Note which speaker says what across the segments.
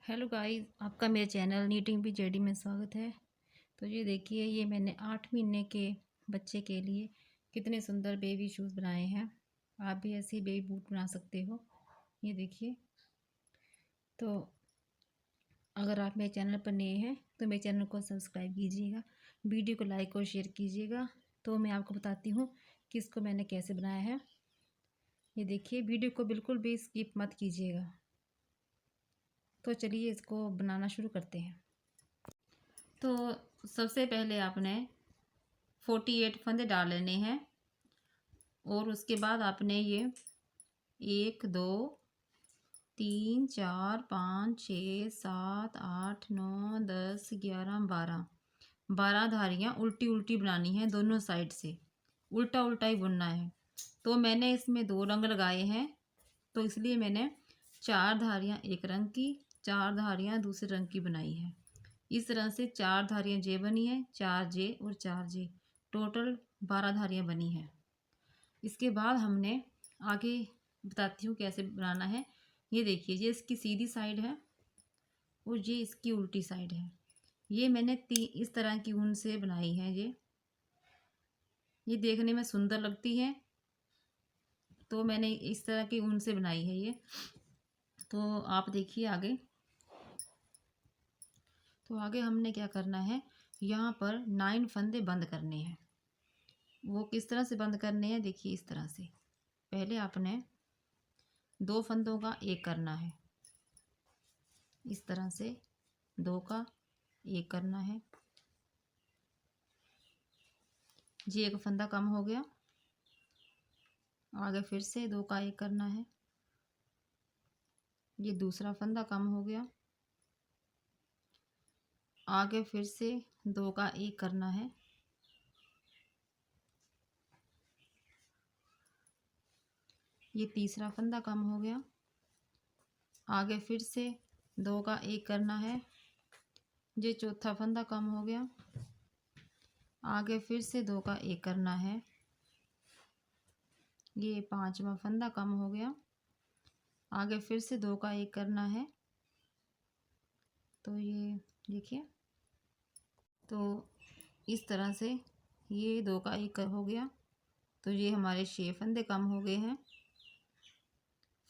Speaker 1: Hello guys, आपका मेरे channel knitting भी जेडी में स्वागत है। तो ये देखिए, ये मैंने 8 महीने के बच्चे के लिए कितने सुंदर बेबी शूज़ बनाए हैं। आप भी ऐसे ही बेबी बूट बना सकते हो। ये देखिए। तो अगर आप मेरे चैनल पर नए हैं तो मेरे चैनल को सब्सक्राइब कीजिएगा, वीडियो को लाइक और शेयर कीजिएगा। तो मैं आपको बताती हूँ कि इसको मैंने कैसे बनाया है। ये देखिए, वीडियो को बिल्कुल भी स्किप मत कीजिएगा। तो चलिए इसको बनाना शुरू करते हैं। तो सबसे पहले आपने 48 फंदे डाल लेने हैं और उसके बाद आपने ये 1 2 3 4 5 6 7 8 9 10 11 12 धारियाँ उल्टी उल्टी बनानी है। दोनों साइड से उल्टा उल्टा ही बुनना है। तो मैंने इसमें 2 रंग लगाए हैं, तो इसलिए मैंने 4 धारियाँ एक रंग की, 4 धारियाँ दूसरे रंग की बनाई है। इस तरह से 4 धारियाँ जे बनी है, 4 जे और 4 जे, टोटल 12 धारियाँ बनी हैं। इसके बाद हमने आगे बताती हूँ कैसे बनाना है। ये देखिए, ये इसकी सीधी साइड है और ये इसकी उल्टी साइड है। ये मैंने इस तरह की ऊन से बनाई है। ये देखने में सुंदर लगती है, तो मैंने इस तरह की ऊन से बनाई है ये। तो आप देखिए आगे। तो आगे हमने क्या करना है, यहाँ पर 9 फंदे बंद करने हैं। वो किस तरह से बंद करने हैं, देखिए इस तरह से। पहले आपने 2 फंदों का एक करना है, इस तरह से 2 का एक करना है। जी, एक फंदा कम हो गया। आगे फिर से 2 का एक करना है। ये दूसरा फंदा कम हो गया। आगे फिर से 2 का एक करना है। ये तीसरा फंदा कम हो गया। आगे फिर से 2 का एक करना है। ये चौथा फंदा कम हो गया। आगे फिर से 2 का एक करना है। ये पांचवा फंदा कम हो गया। आगे फिर से 2 का एक करना है। तो ये देखिए, तो इस तरह से ये 2 का एक हो गया। तो ये हमारे 6 फंदे कम हो गए हैं।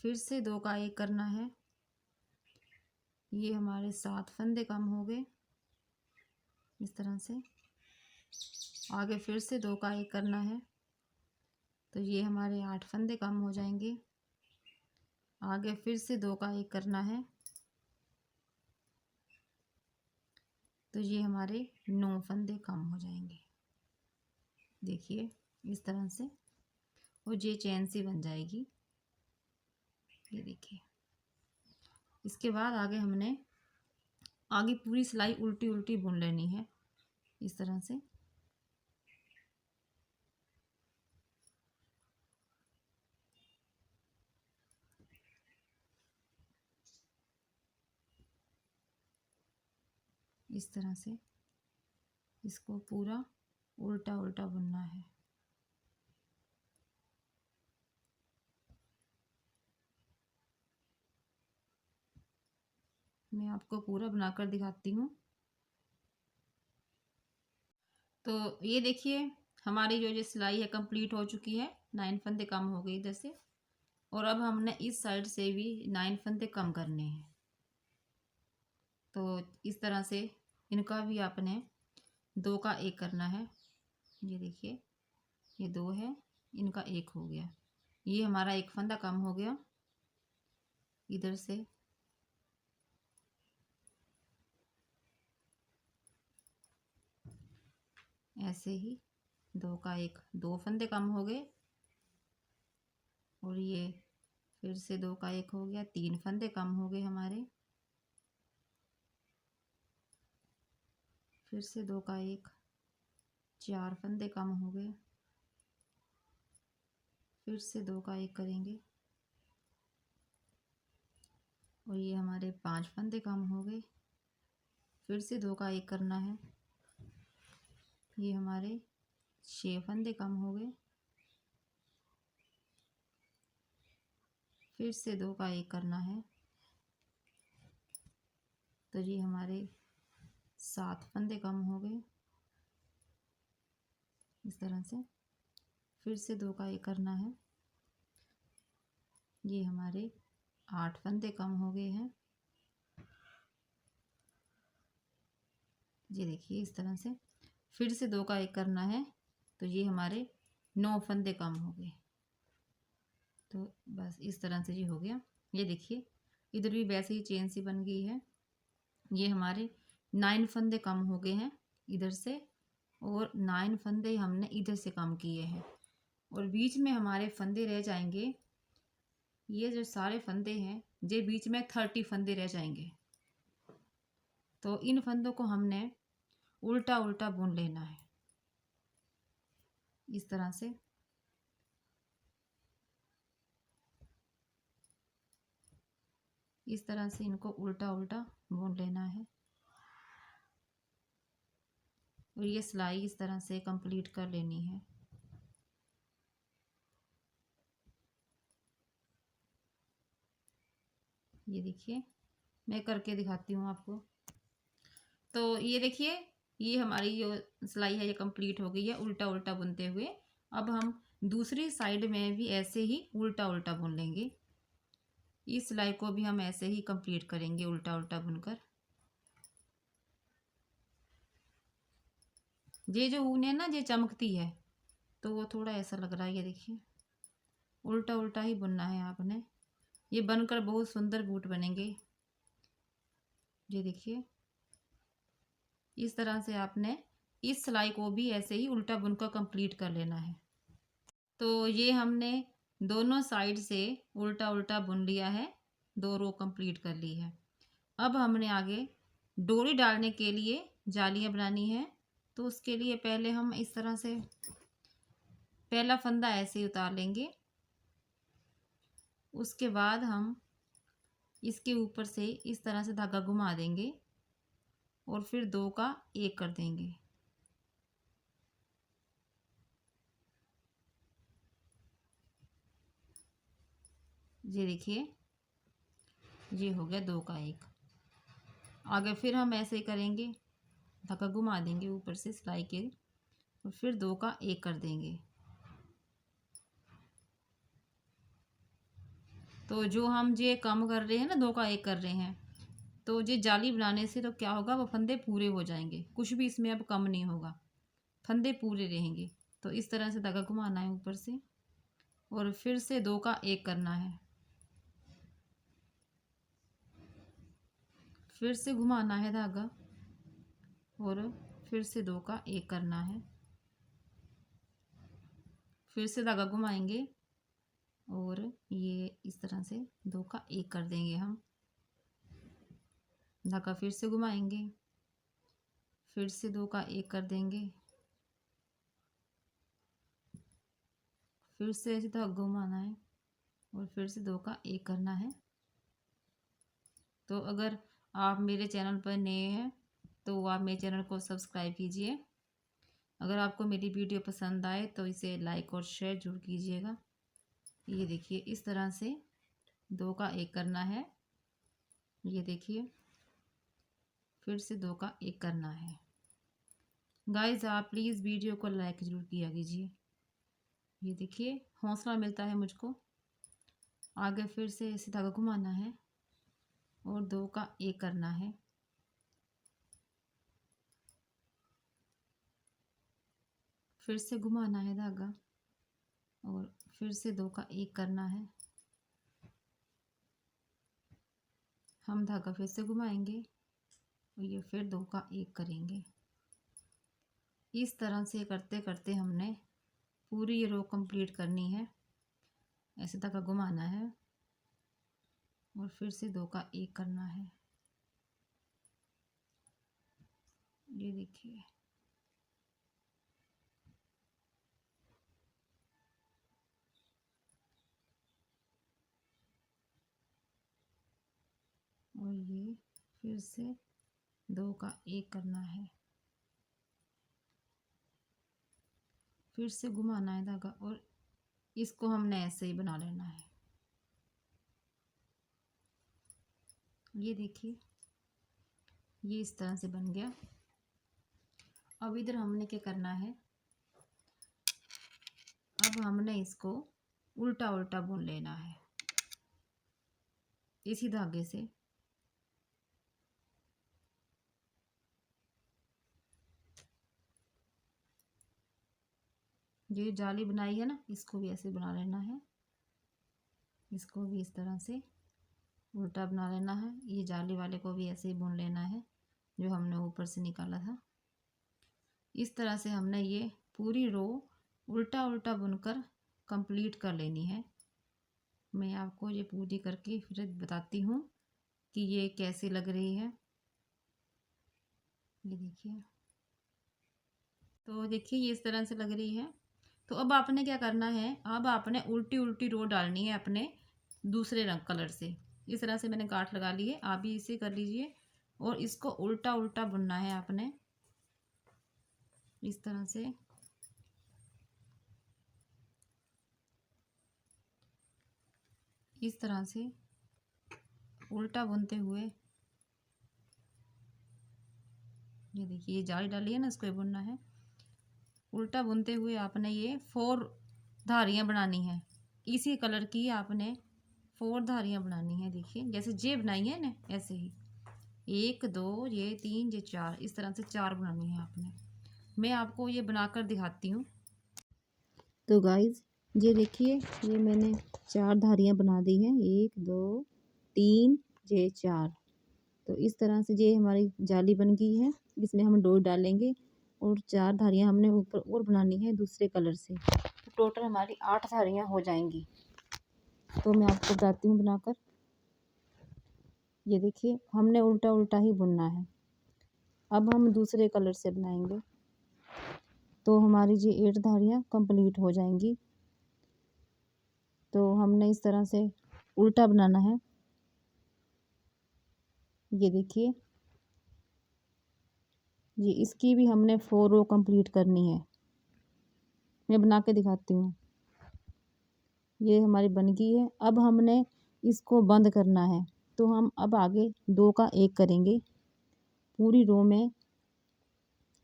Speaker 1: फिर से 2 का एक करना है। ये हमारे 7 फंदे कम हो गए इस तरह से। आगे फिर से 2 का एक करना है, तो ये हमारे 8 फंदे कम हो जाएंगे। आगे फिर से 2 का एक करना है, तो ये हमारे 9 फंदे कम हो जाएंगे। देखिए इस तरह से, और ये चैन सी बन जाएगी। ये देखिए। इसके बाद आगे हमने आगे पूरी सिलाई उल्टी उल्टी बुन लेनी है, इस तरह से। इस तरह से इसको पूरा उल्टा उल्टा बुनना है। मैं आपको पूरा बनाकर दिखाती हूँ। तो ये देखिए, हमारी जो सिलाई है कंप्लीट हो चुकी है। 9 फंदे कम हो गए इधर से, और अब हमने इस साइड से भी 9 फंदे कम करने हैं। तो इस तरह से इनका भी आपने 2 का एक करना है। ये देखिए, ये 2 है, इनका एक हो गया। ये हमारा एक फंदा कम हो गया इधर से। ऐसे ही 2 का एक, 2 फंदे कम हो गए। और ये फिर से 2 का एक हो गया, 3 फंदे कम हो गए हमारे। फिर से 2 का एक, 4 फंदे कम हो गए। फिर से 2 का एक करेंगे, और ये हमारे 5 फंदे कम हो गए। फिर से 2 का एक करना है। ये हमारे 6 फंदे कम हो गए। फिर से 2 का एक करना है। तो ये हमारे 7 फंदे कम हो गए। इस तरह से फिर से 2 का 1 करना है। ये हमारे 8 फंदे कम हो गए हैं। ये देखिए इस तरह से फिर से 2 का 1 करना है, तो ये हमारे 9 फंदे कम हो गए। तो बस इस तरह से ये हो गया। ये देखिए इधर भी वैसे ही चेन सी बन गई है। ये हमारे 9 फंदे कम हो गए हैं इधर से, और 9 फंदे हमने इधर से कम किए हैं, और बीच में हमारे फंदे रह जाएंगे। ये जो सारे फंदे हैं ये बीच में 30 फंदे रह जाएंगे। तो इन फंदों को हमने उल्टा उल्टा बुन लेना है इस तरह से। इस तरह से इनको उल्टा उल्टा बुन लेना है, और ये सिलाई इस तरह से कंप्लीट कर लेनी है। ये देखिए मैं करके दिखाती हूँ आपको। तो ये देखिए ये हमारी जो सिलाई है ये कंप्लीट हो गई है उल्टा उल्टा बुनते हुए। अब हम दूसरी साइड में भी ऐसे ही उल्टा उल्टा बुन लेंगे। इस सिलाई को भी हम ऐसे ही कंप्लीट करेंगे उल्टा उल्टा बुनकर। ये जो ऊन है ना ये चमकती है, तो वो थोड़ा ऐसा लग रहा है। ये देखिए उल्टा उल्टा ही बुनना है आपने। ये बनकर बहुत सुंदर बूट बनेंगे। ये देखिए इस तरह से आपने इस सिलाई को भी ऐसे ही उल्टा बुनकर कंप्लीट कर लेना है। तो ये हमने दोनों साइड से उल्टा उल्टा बुन लिया है, 2 रो कंप्लीट कर ली है। अब हमने आगे डोरी डालने के लिए जालियाँ बनानी है। तो उसके लिए पहले हम इस तरह से पहला फंदा ऐसे ही उतार लेंगे। उसके बाद हम इसके ऊपर से इस तरह से धागा घुमा देंगे, और फिर 2 का 1 कर देंगे। ये देखिए ये हो गया 2 का 1। आगे फिर हम ऐसे ही करेंगे, धागा घुमा देंगे ऊपर से सिलाई के, और फिर 2 का 1 कर देंगे। तो जो हम ये कम कर रहे हैं ना 2 का 1 कर रहे हैं, तो ये जाली बनाने से तो क्या होगा, वो फंदे पूरे हो जाएंगे। कुछ भी इसमें अब कम नहीं होगा, फंदे पूरे रहेंगे। तो इस तरह से धागा घुमाना है ऊपर से, और फिर से 2 का 1 करना है। फिर से घुमाना है धागा, और फिर से 2 का 1 करना है। फिर से धागा घुमाएंगे, और ये इस तरह से 2 का 1 कर देंगे हम। धागा फिर से घुमाएंगे, फिर से 2 का 1 कर देंगे। फिर से ऐसे धागा घुमाना है, और फिर से 2 का 1 करना है। तो अगर आप मेरे चैनल पर नए हैं तो आप मेरे चैनल को सब्सक्राइब कीजिए। अगर आपको मेरी वीडियो पसंद आए तो इसे लाइक और शेयर जरूर कीजिएगा। ये देखिए इस तरह से 2 का 1 करना है। ये देखिए फिर से 2 का 1 करना है। गाइस आप प्लीज़ वीडियो को लाइक ज़रूर किया कीजिए। ये देखिए हौसला मिलता है मुझको। आगे फिर से ऐसे धागा घुमाना है, और 2 का 1 करना है। फिर से घुमाना है धागा, और फिर से 2 का 1 करना है। हम धागा फिर से घुमाएंगे, और ये फिर 2 का 1 करेंगे। इस तरह से करते करते हमने पूरी ये रो कंप्लीट करनी है। ऐसे धागा घुमाना है, और फिर से 2 का 1 करना है। ये देखिए और ये फिर से 2 का 1 करना है। फिर से घुमाना है धागा, और इसको हमने ऐसे ही बना लेना है। ये देखिए ये इस तरह से बन गया। अब इधर हमने क्या करना है, अब हमने इसको उल्टा उल्टा बुन लेना है इसी धागे से। ये जाली बनाई है ना, इसको भी ऐसे बना लेना है, इसको भी इस तरह से उल्टा बना लेना है। ये जाली वाले को भी ऐसे ही बुन लेना है जो हमने ऊपर से निकाला था। इस तरह से हमने ये पूरी रो उल्टा उल्टा बुनकर कंप्लीट कर लेनी है। मैं आपको ये पूरी करके फिर बताती हूँ कि ये कैसी लग रही है। ये देखिए, तो देखिए ये इस तरह से लग रही है। तो अब आपने क्या करना है, अब आपने उल्टी उल्टी रो डालनी है अपने दूसरे रंग कलर से। इस तरह से मैंने गांठ लगा ली है, आप भी इसे कर लीजिए। और इसको उल्टा उल्टा बुनना है आपने इस तरह से। इस तरह से उल्टा बुनते हुए, ये देखिए ये जाली डाली है ना, इसको बुनना है। उल्टा बुनते हुए आपने ये 4 धारियां बनानी है इसी कलर की। आपने 4 धारियां बनानी है। देखिए जैसे जे बनाई है ना, ऐसे ही 1 2 ये 3 ये 4, इस तरह से 4 बनानी है आपने। मैं आपको ये बनाकर दिखाती हूँ। तो गाइज ये देखिए, ये मैंने 4 धारियां बना दी हैं, 1 2 3 ये 4। तो इस तरह से ये हमारी जाली बन गई है। इसमें हम डोर डालेंगे और 4 धारियां हमने ऊपर और बनानी है दूसरे कलर से। तो टोटल हमारी 8 धारियां हो जाएंगी। तो मैं आपको बताती हूँ बनाकर। ये देखिए हमने उल्टा उल्टा ही बुनना है। अब हम दूसरे कलर से बनाएंगे तो हमारी ये 8 धारियां कंप्लीट हो जाएंगी। तो हमने इस तरह से उल्टा बनाना है। ये देखिए, ये इसकी भी हमने 4 रो कंप्लीट करनी है। मैं बना के दिखाती हूँ। ये हमारी बन गई है। अब हमने इसको बंद करना है। तो हम अब आगे 2 का 1 करेंगे। पूरी रो में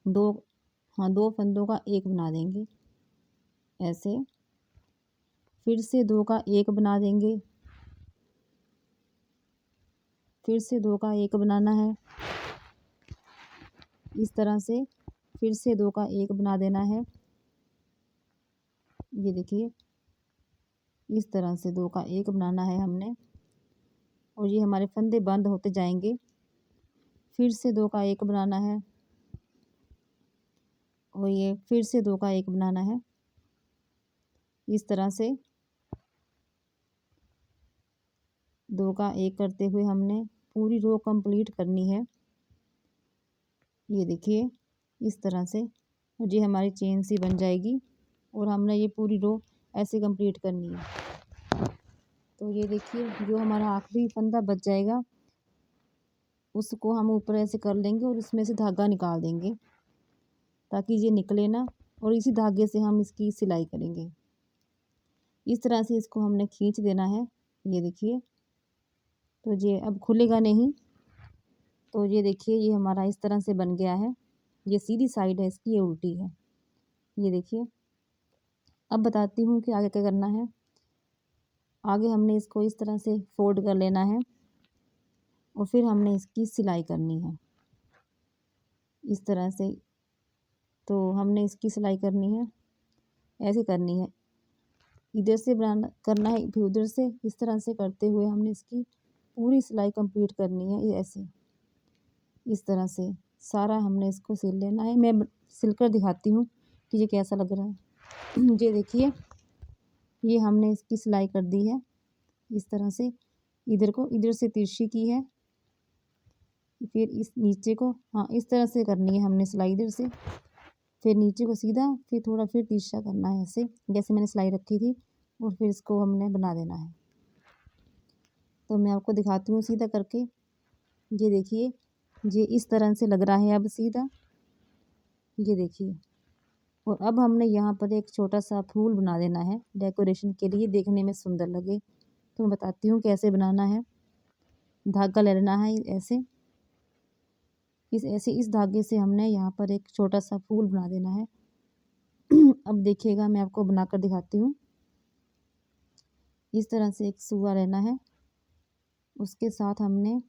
Speaker 1: 2, हाँ 2 फंदों का 1 बना देंगे ऐसे। फिर से 2 का 1 बना देंगे, फिर से 2 का 1 बनाना है इस तरह से। फिर से 2 का 1 बना देना है। ये देखिए इस तरह से 2 का 1 बनाना है हमने। और ये हमारे फंदे बंद होते जाएंगे। फिर से 2 का 1 बनाना है और ये फिर से 2 का 1 बनाना है इस तरह से। 2 का 1 करते हुए हमने पूरी रो कंप्लीट करनी है। ये देखिए इस तरह से, और ये हमारी चेन सी बन जाएगी। और हमने ये पूरी रो ऐसे कंप्लीट करनी है। तो ये देखिए जो हमारा आखिरी फंदा बच जाएगा उसको हम ऊपर ऐसे कर लेंगे और इसमें से धागा निकाल देंगे ताकि ये निकले ना। और इसी धागे से हम इसकी सिलाई करेंगे। इस तरह से इसको हमने खींच देना है। ये देखिए, तो ये अब खुलेगा नहीं। तो ये देखिए ये हमारा इस तरह से बन गया है। ये सीधी साइड है इसकी, ये उल्टी है। ये देखिए, अब बताती हूँ कि आगे क्या करना है। आगे हमने इसको इस तरह से फोल्ड कर लेना है और फिर हमने इसकी सिलाई करनी है इस तरह से। तो हमने इसकी सिलाई करनी है, ऐसे करनी है, इधर से बनाना करना है, फिर उधर से, इस तरह से करते हुए हमने इसकी पूरी सिलाई कंप्लीट करनी है। ये ऐसे इस तरह से सारा हमने इसको सिल लेना है। मैं सिलकर दिखाती हूँ कि ये कैसा लग रहा है। ये देखिए ये हमने इसकी सिलाई कर दी है इस तरह से। इधर को इधर से तिरछी की है, फिर इस नीचे को, हाँ इस तरह से करनी है हमने सिलाई इधर से, फिर नीचे को सीधा, फिर थोड़ा फिर तिरछा करना है ऐसे जैसे मैंने सिलाई रखी थी। और फिर इसको हमने बना देना है। तो मैं आपको दिखाती हूँ सीधा करके। ये देखिए ये इस तरह से लग रहा है अब सीधा। ये देखिए, और अब हमने यहाँ पर एक छोटा सा फूल बना देना है डेकोरेशन के लिए, देखने में सुंदर लगे। तो मैं बताती हूँ कैसे बनाना है। धागा ले लेना है ऐसे, इस धागे से हमने यहाँ पर एक छोटा सा फूल बना देना है। अब देखिएगा, मैं आपको बनाकर दिखाती हूँ। इस तरह से एक सुआ रहना है, उसके साथ हमने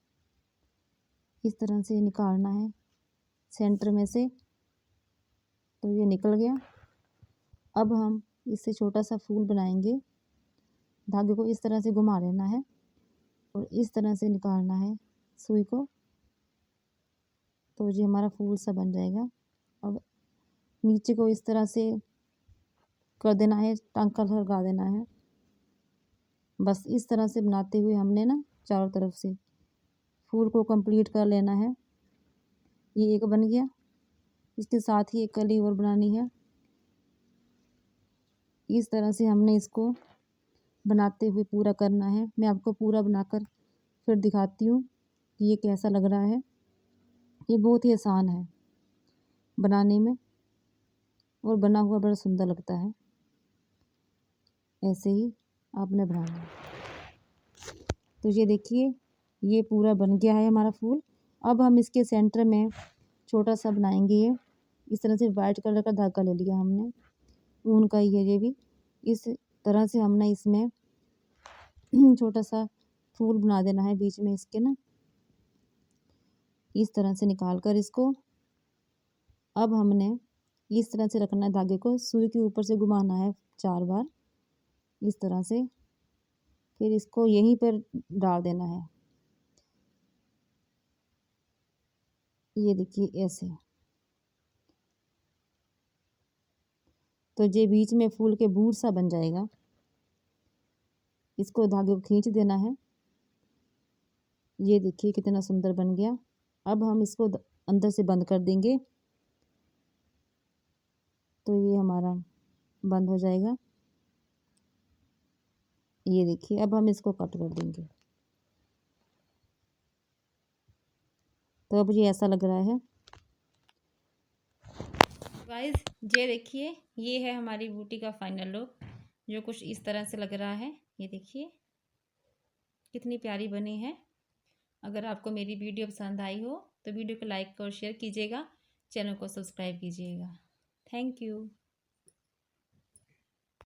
Speaker 1: इस तरह से निकालना है सेंटर में से, तो ये निकल गया। अब हम इससे छोटा सा फूल बनाएंगे। धागे को इस तरह से घुमा लेना है और इस तरह से निकालना है सुई को, तो ये हमारा फूल सा बन जाएगा। अब नीचे को इस तरह से कर देना है, टांका लगा देना है। बस इस तरह से बनाते हुए हमने ना चारों तरफ से फूल को कंप्लीट कर लेना है। ये एक बन गया, इसके साथ ही एक कली और बनानी है। इस तरह से हमने इसको बनाते हुए पूरा करना है। मैं आपको पूरा बनाकर फिर दिखाती हूँ कि ये कैसा लग रहा है। ये बहुत ही आसान है बनाने में और बना हुआ बड़ा सुंदर लगता है। ऐसे ही आपने बनाना है। तो ये देखिए, ये पूरा बन गया है हमारा फूल। अब हम इसके सेंटर में छोटा सा बनाएंगे। ये इस तरह से वाइट कलर का धागा ले लिया हमने, ऊन का ही है ये भी। इस तरह से हमने इसमें छोटा सा फूल बना देना है बीच में इसके ना, इस तरह से निकाल कर इसको। अब हमने इस तरह से रखना है धागे को, सुई के ऊपर से घुमाना है 4 बार इस तरह से, फिर इसको यहीं पर डाल देना है। ये देखिए ऐसे, तो ये बीच में फूल के बूट सा बन जाएगा। इसको धागे को खींच देना है। ये देखिए कितना सुंदर बन गया। अब हम इसको अंदर से बंद कर देंगे, तो ये हमारा बंद हो जाएगा। ये देखिए, अब हम इसको कट कर देंगे। तो अब ये ऐसा लग रहा है गाइस। ये देखिए, ये है हमारी बूटी का फाइनल लुक, जो कुछ इस तरह से लग रहा है। ये देखिए कितनी प्यारी बनी है। अगर आपको मेरी वीडियो पसंद आई हो तो वीडियो को लाइक और शेयर कीजिएगा, चैनल को सब्सक्राइब कीजिएगा। Thank you.